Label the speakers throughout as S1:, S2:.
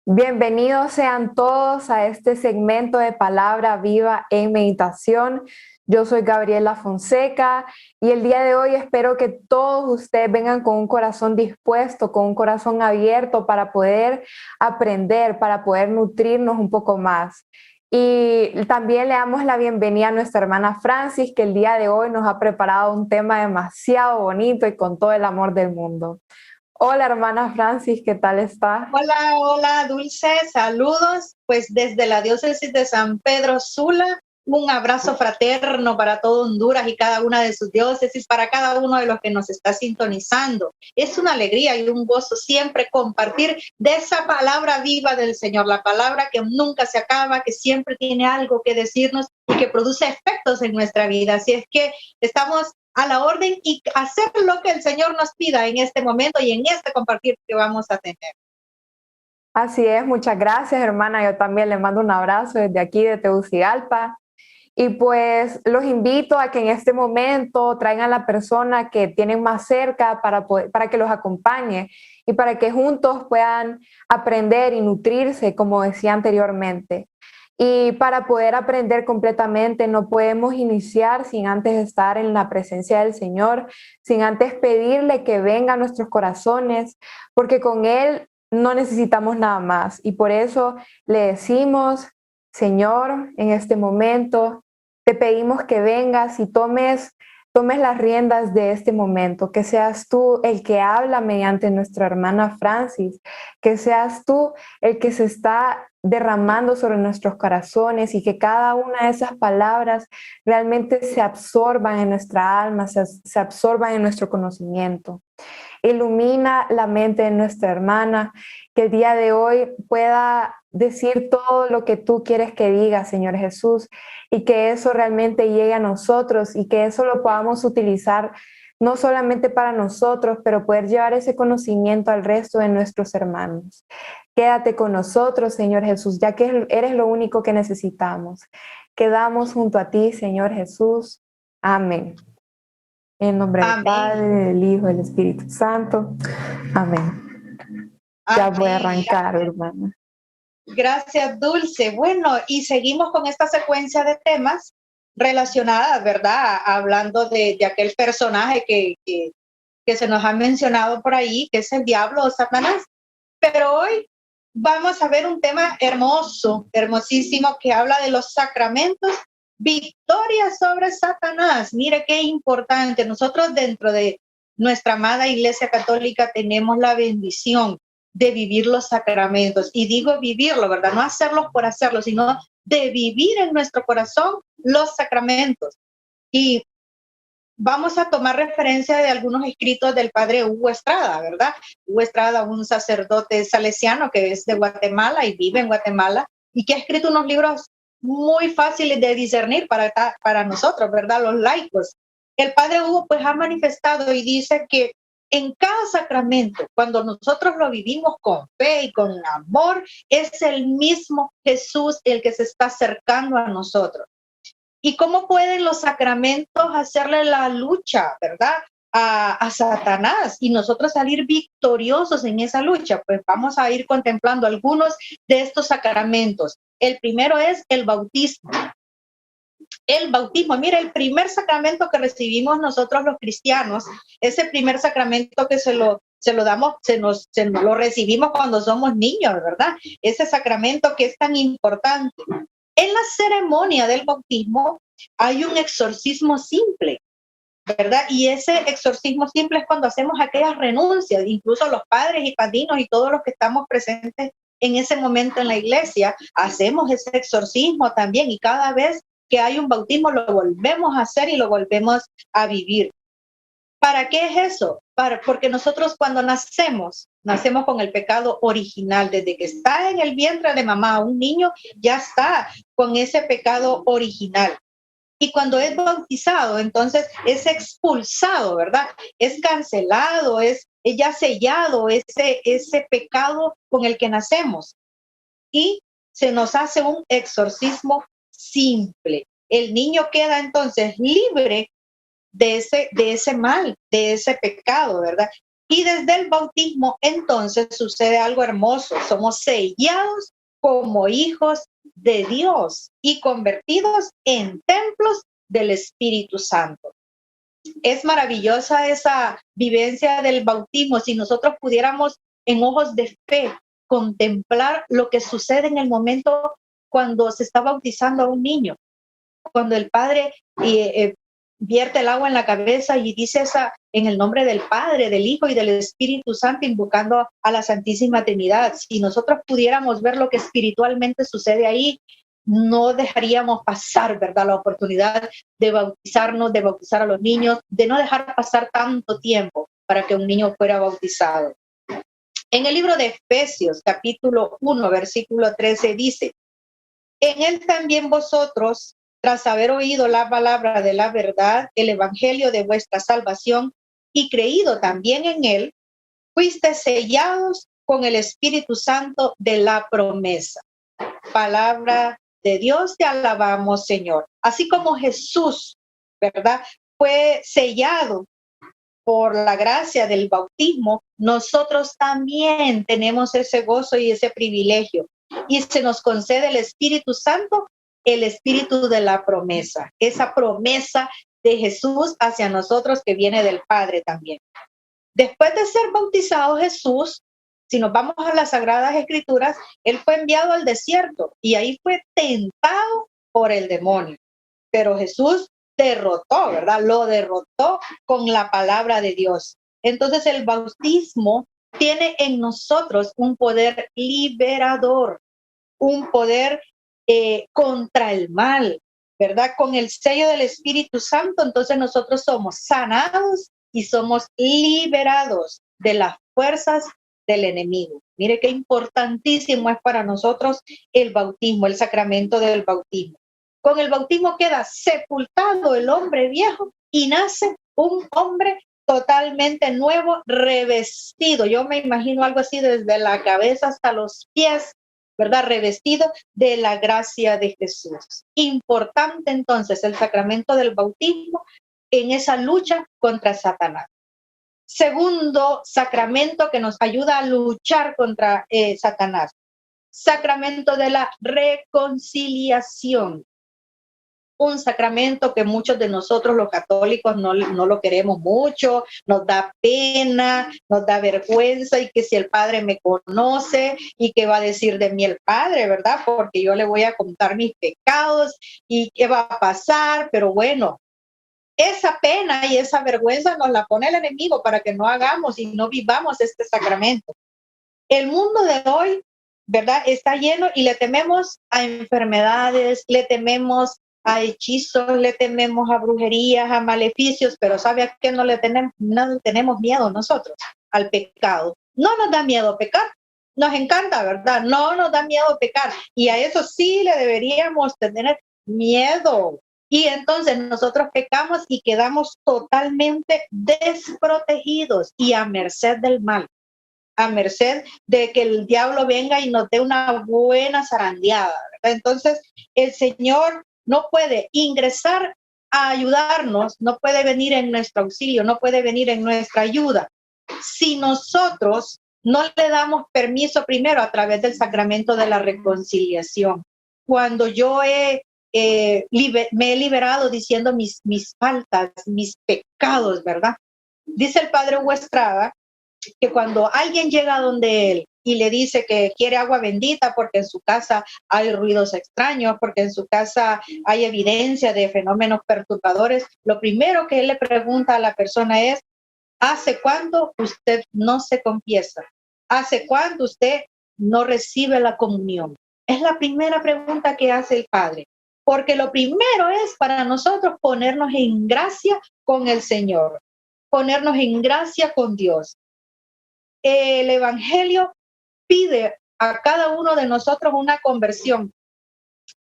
S1: Bienvenidos sean todos a este segmento de Palabra Viva en Meditación. Yo soy Gabriela Fonseca y el día de hoy espero que todos ustedes vengan con un corazón dispuesto, con un corazón abierto para poder aprender, para poder nutrirnos un poco más. Y también le damos la bienvenida a nuestra hermana Francis, que el día de hoy nos ha preparado un tema demasiado bonito y con todo el amor del mundo. Hola hermana Francis, ¿qué tal está?
S2: Hola, hola, Dulce, saludos. Pues desde la diócesis de San Pedro Sula, un abrazo fraterno para todo Honduras y cada una de sus diócesis, para cada uno de los que nos está sintonizando. Es una alegría y un gozo siempre compartir de esa palabra viva del Señor, la palabra que nunca se acaba, que siempre tiene algo que decirnos y que produce efectos en nuestra vida. Así es que estamos a la orden y hacer lo que el Señor nos pida en este momento y en este compartir que vamos a tener.
S1: Así es, muchas gracias hermana. Yo también le mando un abrazo desde aquí de Tegucigalpa. Y pues los invito a que en este momento traigan a la persona que tienen más cerca para que los acompañe y para que juntos puedan aprender y nutrirse, como decía anteriormente. Y para poder aprender completamente no podemos iniciar sin antes estar en la presencia del Señor, sin antes pedirle que venga a nuestros corazones, porque con Él no necesitamos nada más. Y por eso le decimos, Señor, en este momento te pedimos que vengas y tomes las riendas de este momento, que seas tú el que habla mediante nuestra hermana Francis, que seas tú el que se está derramando sobre nuestros corazones y que cada una de esas palabras realmente se absorban en nuestra alma, se absorban en nuestro conocimiento. Ilumina la mente de nuestra hermana, que el día de hoy pueda decir todo lo que tú quieres que diga, Señor Jesús, y que eso realmente llegue a nosotros y que eso lo podamos utilizar no solamente para nosotros, pero poder llevar ese conocimiento al resto de nuestros hermanos. Quédate con nosotros, Señor Jesús, ya que eres lo único que necesitamos. Quedamos junto a ti, Señor Jesús. Amén. En nombre del Padre,
S2: Amén.
S1: del Hijo, del Espíritu Santo. Amén. Ya voy a
S2: Amén.
S1: arrancar, hermana.
S2: Gracias, Dulce. Bueno, y seguimos con esta secuencia de temas relacionadas, ¿verdad? Hablando de aquel personaje que se nos ha mencionado por ahí, que es el diablo o Satanás. Pero hoy vamos a ver un tema hermoso, hermosísimo, que habla de los sacramentos, victoria sobre Satanás. Mire qué importante. Nosotros dentro de nuestra amada Iglesia Católica tenemos la bendición de vivir los sacramentos. Y digo vivirlo, ¿verdad? No hacerlos por hacerlo, sino de vivir en nuestro corazón los sacramentos. Y vamos a tomar referencia de algunos escritos del padre Hugo Estrada, ¿verdad? Hugo Estrada, un sacerdote salesiano que es de Guatemala y vive en Guatemala y que ha escrito unos libros muy fáciles de discernir para nosotros, ¿verdad? Los laicos. El padre Hugo pues ha manifestado y dice que en cada sacramento, cuando nosotros lo vivimos con fe y con amor, es el mismo Jesús el que se está acercando a nosotros. ¿Y cómo pueden los sacramentos hacerle la lucha, verdad, a Satanás y nosotros salir victoriosos en esa lucha? Pues vamos a ir contemplando algunos de estos sacramentos. El primero es el bautismo. El bautismo, mira, el primer sacramento que recibimos nosotros los cristianos, ese primer sacramento que se lo damos, nos lo recibimos cuando somos niños, ¿verdad? Ese sacramento que es tan importante. En la ceremonia del bautismo hay un exorcismo simple, ¿verdad? Y ese exorcismo simple es cuando hacemos aquellas renuncias, incluso los padres y padrinos y todos los que estamos presentes en ese momento en la iglesia, hacemos ese exorcismo también y cada vez que hay un bautismo lo volvemos a hacer y lo volvemos a vivir. ¿Para qué es eso? Porque nosotros cuando nacemos con el pecado original. Desde que está en el vientre de mamá, un niño ya está con ese pecado original. Y cuando es bautizado, entonces es expulsado, ¿verdad? Es cancelado, es ya sellado ese pecado con el que nacemos. Y se nos hace un exorcismo simple. El niño queda entonces libre de ese mal, de ese pecado, ¿verdad? Y desde el bautismo, entonces, sucede algo hermoso. Somos sellados como hijos de Dios y convertidos en templos del Espíritu Santo. Es maravillosa esa vivencia del bautismo. Si nosotros pudiéramos en ojos de fe contemplar lo que sucede en el momento cuando se está bautizando a un niño, cuando el padre vierte el agua en la cabeza y dice en el nombre del Padre, del Hijo y del Espíritu Santo, invocando a la Santísima Trinidad. Si nosotros pudiéramos ver lo que espiritualmente sucede ahí, no dejaríamos pasar, ¿verdad?, la oportunidad de bautizarnos, de bautizar a los niños, de no dejar pasar tanto tiempo para que un niño fuera bautizado. En el libro de Efesios, capítulo 1, versículo 13, dice: en él también vosotros, tras haber oído la palabra de la verdad, el evangelio de vuestra salvación, y creído también en él, fuisteis sellados con el Espíritu Santo de la promesa. Palabra de Dios, te alabamos, Señor. Así como Jesús, ¿verdad?, fue sellado por la gracia del bautismo, nosotros también tenemos ese gozo y ese privilegio. Y se nos concede el Espíritu Santo, el Espíritu de la promesa, esa promesa de Jesús hacia nosotros que viene del Padre también. Después de ser bautizado Jesús, si nos vamos a las Sagradas Escrituras, él fue enviado al desierto y ahí fue tentado por el demonio. Pero Jesús derrotó, ¿verdad? Lo derrotó con la palabra de Dios. Entonces el bautismo tiene en nosotros un poder liberador, un poder contra el mal, ¿verdad? Con el sello del Espíritu Santo, entonces nosotros somos sanados y somos liberados de las fuerzas del enemigo. Mire qué importantísimo es para nosotros el bautismo, el sacramento del bautismo. Con el bautismo queda sepultado el hombre viejo y nace un hombre totalmente nuevo, revestido. Yo me imagino algo así desde la cabeza hasta los pies, ¿verdad? Revestido de la gracia de Jesús. Importante entonces el sacramento del bautismo en esa lucha contra Satanás. Segundo sacramento que nos ayuda a luchar contra Satanás. Sacramento de la reconciliación. Un sacramento que muchos de nosotros los católicos no lo queremos mucho, nos da pena, nos da vergüenza, y que si el Padre me conoce y qué va a decir de mí el Padre, ¿verdad? Porque yo le voy a contar mis pecados y qué va a pasar, pero bueno, esa pena y esa vergüenza nos la pone el enemigo para que no hagamos y no vivamos este sacramento. El mundo de hoy, ¿verdad?, está lleno y le tememos a enfermedades, le tememos a hechizos, le tememos a brujerías, a maleficios, pero ¿sabe a qué no tenemos miedo nosotros? Al pecado. No nos da miedo pecar, nos encanta, ¿verdad? No nos da miedo pecar, y a eso sí le deberíamos tener miedo. Y entonces nosotros pecamos y quedamos totalmente desprotegidos y a merced del mal, a merced de que el diablo venga y nos dé una buena zarandeada, ¿verdad? Entonces el Señor no puede ingresar a ayudarnos, no puede venir en nuestro auxilio, no puede venir en nuestra ayuda si nosotros no le damos permiso primero a través del sacramento de la reconciliación. Cuando yo me he liberado diciendo mis faltas, mis pecados, ¿verdad? Dice el Padre Hugo Estrada que cuando alguien llega donde él y le dice que quiere agua bendita porque en su casa hay ruidos extraños, porque en su casa hay evidencia de fenómenos perturbadores, lo primero que él le pregunta a la persona es: ¿hace cuánto usted no se confiesa? ¿Hace cuánto usted no recibe la comunión? Es la primera pregunta que hace el Padre, porque lo primero es para nosotros ponernos en gracia con el Señor, ponernos en gracia con Dios. El Evangelio pide a cada uno de nosotros una conversión,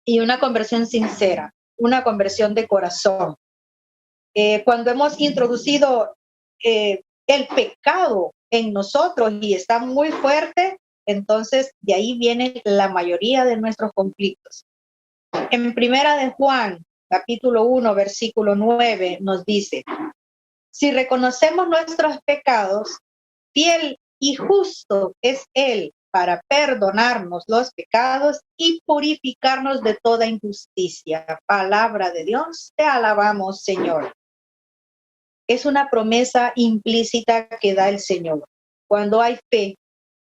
S2: y una conversión sincera, una conversión de corazón. Cuando hemos introducido el pecado en nosotros y está muy fuerte, entonces de ahí viene la mayoría de nuestros conflictos. En Primera de Juan, capítulo 1, versículo 9, nos dice: si reconocemos nuestros pecados, fiel y justo es Él para perdonarnos los pecados y purificarnos de toda injusticia. Palabra de Dios, te alabamos, Señor. Es una promesa implícita que da el Señor. Cuando hay fe,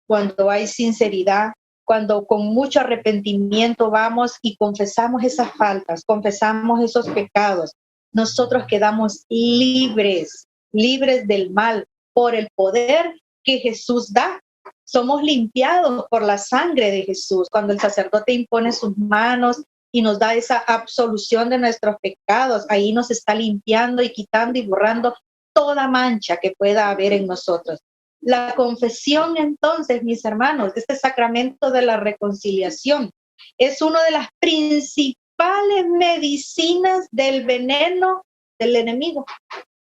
S2: cuando hay sinceridad, cuando con mucho arrepentimiento vamos y confesamos esas faltas, confesamos esos pecados, nosotros quedamos libres, libres del mal por el poder que Jesús da. Somos limpiados por la sangre de Jesús. Cuando el sacerdote impone sus manos y nos da esa absolución de nuestros pecados, ahí nos está limpiando y quitando y borrando toda mancha que pueda haber en nosotros. La confesión, entonces, mis hermanos, este sacramento de la reconciliación es una de las principales medicinas del veneno del enemigo.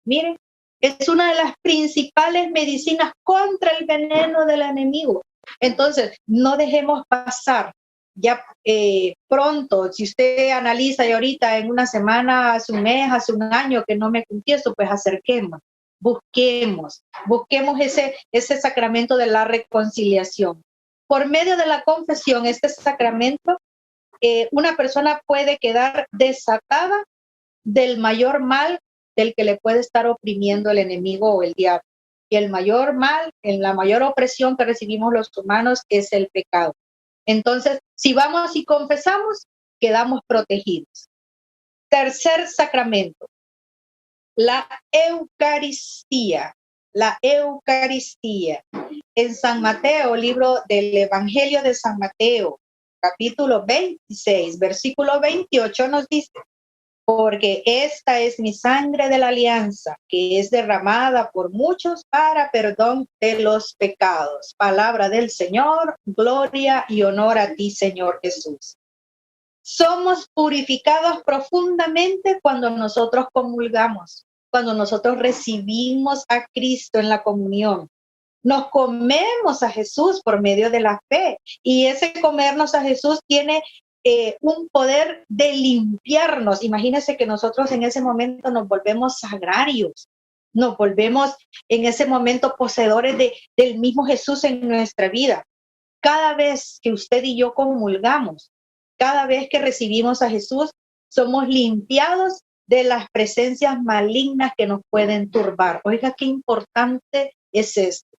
S2: Miren, es una de las principales medicinas contra el veneno del enemigo. Entonces, no dejemos pasar ya pronto, si usted analiza y ahorita en una semana, hace un mes, hace un año que no me confieso, pues acerquemos, busquemos ese sacramento de la reconciliación. Por medio de la confesión, este sacramento, una persona puede quedar desatada del mayor mal del que le puede estar oprimiendo el enemigo o el diablo. Y el mayor mal, en la mayor opresión que recibimos los humanos es el pecado. Entonces, si vamos y confesamos, quedamos protegidos. Tercer sacramento, la Eucaristía. La Eucaristía. En San Mateo, libro del Evangelio de San Mateo, capítulo 26, versículo 28 nos dice: porque esta es mi sangre de la alianza, que es derramada por muchos para perdón de los pecados. Palabra del Señor, gloria y honor a ti, Señor Jesús. Somos purificados profundamente cuando nosotros comulgamos, cuando nosotros recibimos a Cristo en la comunión. Nos comemos a Jesús por medio de la fe, y ese comernos a Jesús tiene un poder de limpiarnos. Imagínense que nosotros en ese momento nos volvemos sagrarios, nos volvemos en ese momento poseedores del mismo Jesús en nuestra vida. Cada vez que usted y yo comulgamos, cada vez que recibimos a Jesús, somos limpiados de las presencias malignas que nos pueden turbar. Oiga, qué importante es esto.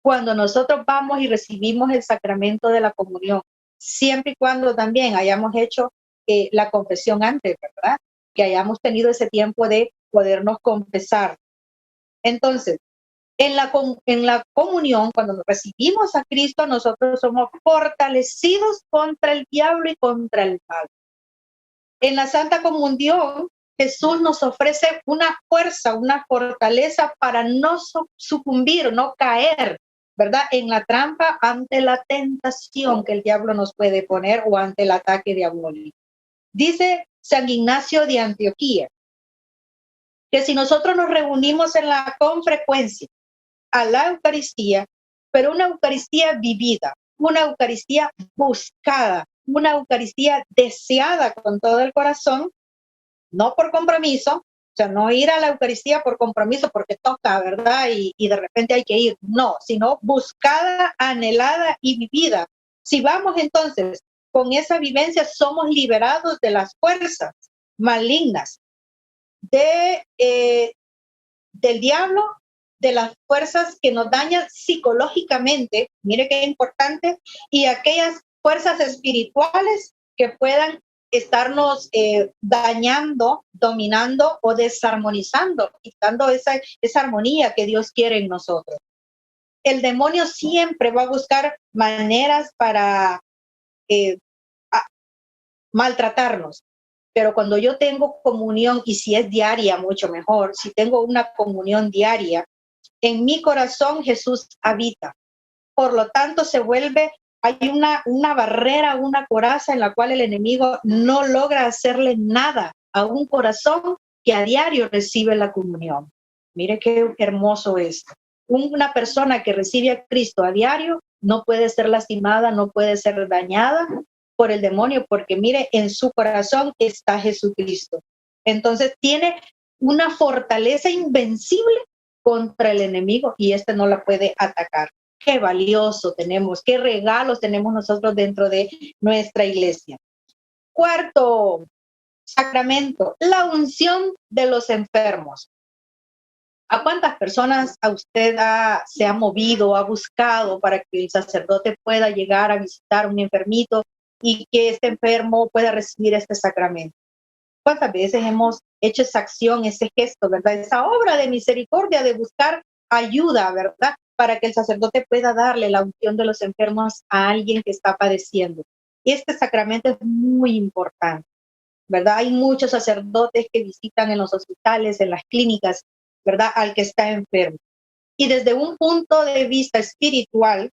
S2: Cuando nosotros vamos y recibimos el sacramento de la comunión, siempre y cuando también hayamos hecho la confesión antes, ¿verdad? Que hayamos tenido ese tiempo de podernos confesar. Entonces, en la comunión, cuando recibimos a Cristo, nosotros somos fortalecidos contra el diablo y contra el mal. En la Santa Comunión, Jesús nos ofrece una fuerza, una fortaleza para no sucumbir, no caer, ¿verdad? En la trampa ante la tentación que el diablo nos puede poner o ante el ataque diabólico. Dice San Ignacio de Antioquía que si nosotros nos reunimos con frecuencia a la Eucaristía, pero una Eucaristía vivida, una Eucaristía buscada, una Eucaristía deseada con todo el corazón, no por compromiso, o sea, no ir a la Eucaristía por compromiso porque toca, ¿verdad? Y de repente hay que ir. No, sino buscada, anhelada y vivida. Si vamos entonces con esa vivencia, somos liberados de las fuerzas malignas del diablo, de las fuerzas que nos dañan psicológicamente, mire qué importante, y aquellas fuerzas espirituales que puedan estarnos dañando, dominando o desarmonizando, quitando esa armonía que Dios quiere en nosotros. El demonio siempre va a buscar maneras para maltratarnos, pero cuando yo tengo comunión, y si es diaria, mucho mejor, si tengo una comunión diaria, en mi corazón Jesús habita. Por lo tanto, hay una barrera, una coraza en la cual el enemigo no logra hacerle nada a un corazón que a diario recibe la comunión. Mire qué hermoso esto. Una persona que recibe a Cristo a diario no puede ser lastimada, no puede ser dañada por el demonio, porque mire, en su corazón está Jesucristo. Entonces tiene una fortaleza invencible contra el enemigo y este no la puede atacar. Qué valioso tenemos, qué regalos tenemos nosotros dentro de nuestra iglesia. Cuarto sacramento, la unción de los enfermos. ¿A cuántas personas a usted se ha movido, ha buscado para que el sacerdote pueda llegar a visitar a un enfermito y que este enfermo pueda recibir este sacramento? ¿Cuántas veces hemos hecho esa acción, ese gesto, verdad? Esa obra de misericordia de buscar ayuda, ¿verdad? Para que el sacerdote pueda darle la unción de los enfermos a alguien que está padeciendo. Este sacramento es muy importante, ¿verdad? Hay muchos sacerdotes que visitan en los hospitales, en las clínicas, ¿verdad? Al que está enfermo. Y desde un punto de vista espiritual,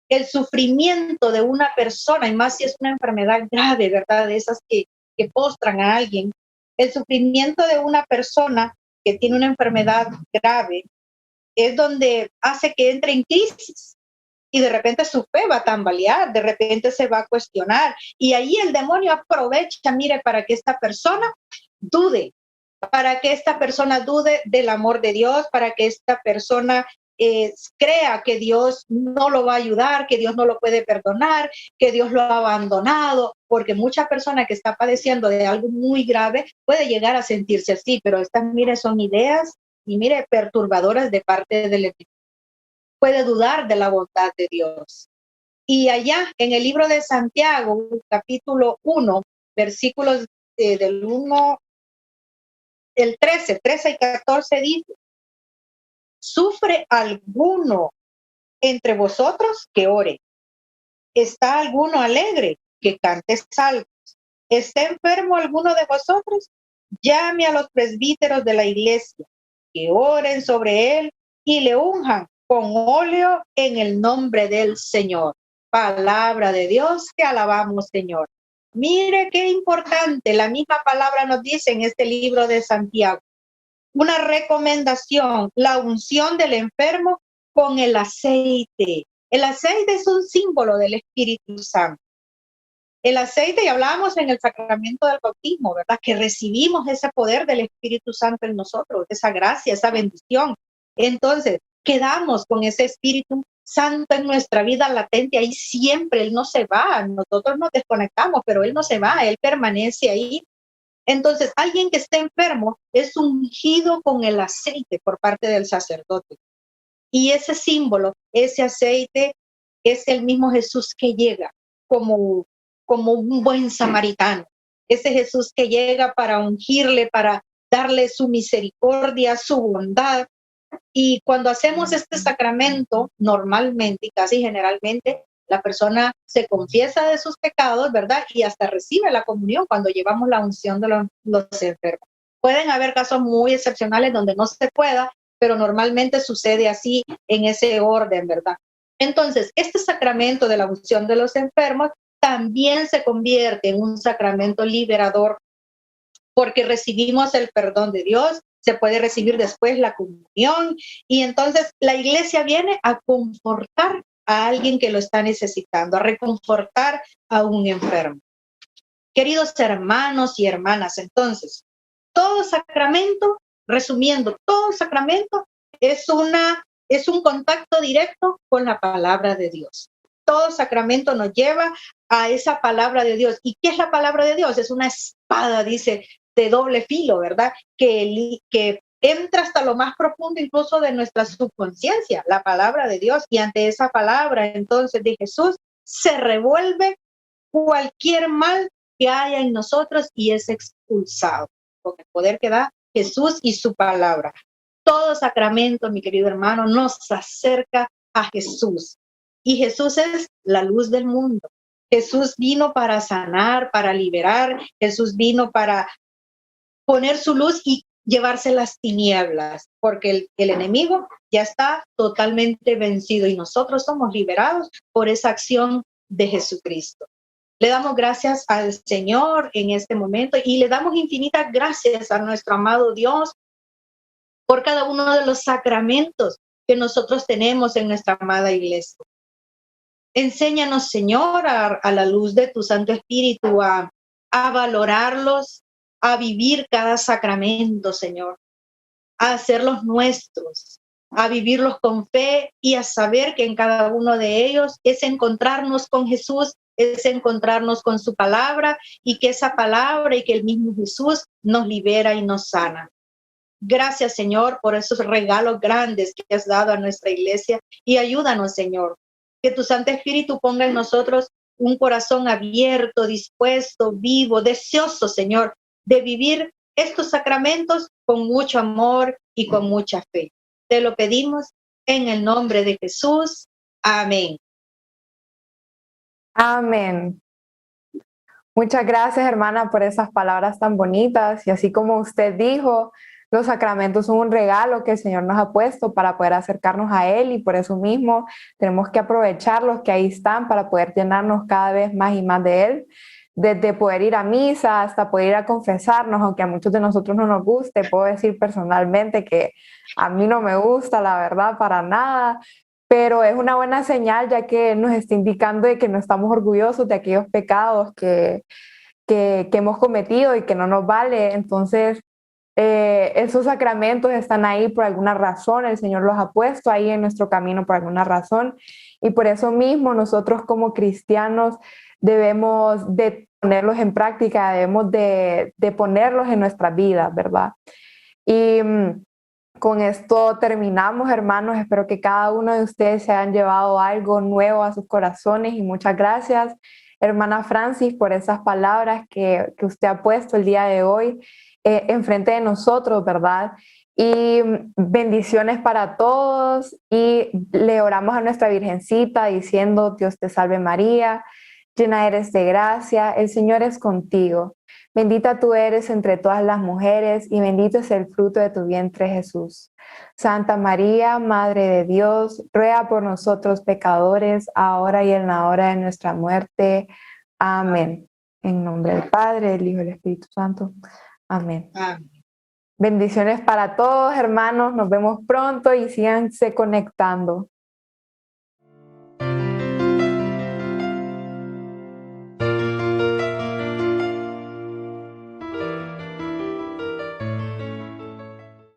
S2: el sufrimiento de una persona, y más si es una enfermedad grave, ¿verdad? De esas que postran a alguien, el sufrimiento de una persona que tiene una enfermedad grave es donde hace que entre en crisis y de repente su fe va a tambalear, de repente se va a cuestionar y ahí el demonio aprovecha, mire, para que esta persona dude, para que esta persona dude del amor de Dios, para que esta persona crea que Dios no lo va a ayudar, que Dios no lo puede perdonar, que Dios lo ha abandonado, porque mucha persona que está padeciendo de algo muy grave puede llegar a sentirse así, pero estas, mire, son ideas y mire, perturbadoras de parte del enemigo. Puede dudar de la bondad de Dios. Y allá en el libro de Santiago, capítulo 1, versículos del 1, el 13 y 14 dice, ¿sufre alguno entre vosotros que ore? ¿Está alguno alegre que cante salmos? ¿Está enfermo alguno de vosotros? Llame a los presbíteros de la iglesia, que oren sobre él y le unjan con óleo en el nombre del Señor. Palabra de Dios, que alabamos, Señor. Mire qué importante, la misma palabra nos dice en este libro de Santiago. Una recomendación, la unción del enfermo con el aceite. El aceite es un símbolo del Espíritu Santo. El aceite, y hablábamos en el sacramento del bautismo, ¿verdad? Que recibimos ese poder del Espíritu Santo en nosotros, esa gracia, esa bendición. Entonces, quedamos con ese Espíritu Santo en nuestra vida latente ahí siempre. Él no se va, nosotros nos desconectamos, pero Él no se va, Él permanece ahí. Entonces, alguien que esté enfermo es ungido con el aceite por parte del sacerdote. Y ese símbolo, ese aceite, es el mismo Jesús que llega como un buen samaritano. Ese Jesús que llega para ungirle, para darle su misericordia, su bondad. Y cuando hacemos este sacramento, normalmente y casi generalmente, la persona se confiesa de sus pecados, ¿verdad? Y hasta recibe la comunión cuando llevamos la unción de los enfermos. Pueden haber casos muy excepcionales donde no se pueda, pero normalmente sucede así en ese orden, ¿verdad? Entonces, este sacramento de la unción de los enfermos también se convierte en un sacramento liberador porque recibimos el perdón de Dios, se puede recibir después la comunión y entonces la iglesia viene a confortar a alguien que lo está necesitando, a reconfortar a un enfermo. Queridos hermanos y hermanas, entonces, todo sacramento, resumiendo, todo sacramento es un contacto directo con la palabra de Dios. Todo sacramento nos lleva a esa palabra de Dios. ¿Y qué es la palabra de Dios? Es una espada, dice, de doble filo, ¿verdad? Que entra hasta lo más profundo incluso de nuestra subconsciencia, la palabra de Dios. Y ante esa palabra, entonces, de Jesús, se revuelve cualquier mal que haya en nosotros y es expulsado con el poder que da Jesús y su palabra. Todo sacramento, mi querido hermano, nos acerca a Jesús. Y Jesús es la luz del mundo. Jesús vino para sanar, para liberar. Jesús vino para poner su luz y llevarse las tinieblas, porque el enemigo ya está totalmente vencido y nosotros somos liberados por esa acción de Jesucristo. Le damos gracias al Señor en este momento y le damos infinitas gracias a nuestro amado Dios por cada uno de los sacramentos que nosotros tenemos en nuestra amada iglesia. Enséñanos, Señor, a la luz de tu Santo Espíritu, a valorarlos, a vivir cada sacramento, Señor, a hacerlos nuestros, a vivirlos con fe y a saber que en cada uno de ellos es encontrarnos con Jesús, es encontrarnos con su palabra y que esa palabra y que el mismo Jesús nos libera y nos sana. Gracias, Señor, por esos regalos grandes que has dado a nuestra iglesia y ayúdanos, Señor, que tu Santo Espíritu ponga en nosotros un corazón abierto, dispuesto, vivo, deseoso, Señor, de vivir estos sacramentos con mucho amor y con mucha fe. Te lo pedimos en el nombre de Jesús. Amén.
S1: Amén. Muchas gracias, hermana, por esas palabras tan bonitas. Y así como usted dijo, los sacramentos son un regalo que el Señor nos ha puesto para poder acercarnos a Él, y por eso mismo tenemos que aprovecharlos que ahí están para poder llenarnos cada vez más y más de Él. Desde poder ir a misa hasta poder ir a confesarnos, aunque a muchos de nosotros no nos guste. Puedo decir personalmente que a mí no me gusta, la verdad, para nada, pero es una buena señal, ya que nos está indicando de que no estamos orgullosos de aquellos pecados que hemos cometido y que no nos vale. Entonces, esos sacramentos están ahí por alguna razón, el Señor los ha puesto ahí en nuestro camino por alguna razón, y por eso mismo nosotros como cristianos debemos de ponerlos en práctica, debemos de ponerlos en nuestras vidas, ¿verdad? Y con esto terminamos, hermanos. Espero que cada uno de ustedes se hayan llevado algo nuevo a sus corazones, y muchas gracias, hermana Francis, por esas palabras que usted ha puesto el día de hoy enfrente de nosotros, ¿verdad? Y bendiciones para todos, y le oramos a nuestra Virgencita diciendo: Dios te salve María, llena eres de gracia, el Señor es contigo. Bendita tú eres entre todas las mujeres, y bendito es el fruto de tu vientre, Jesús. Santa María, Madre de Dios, ruega por nosotros pecadores, ahora y en la hora de nuestra muerte. Amén. En nombre del Padre, del Hijo y del Espíritu Santo. Amén.
S2: Amén.
S1: Bendiciones para todos, hermanos. Nos vemos pronto y síganse conectando.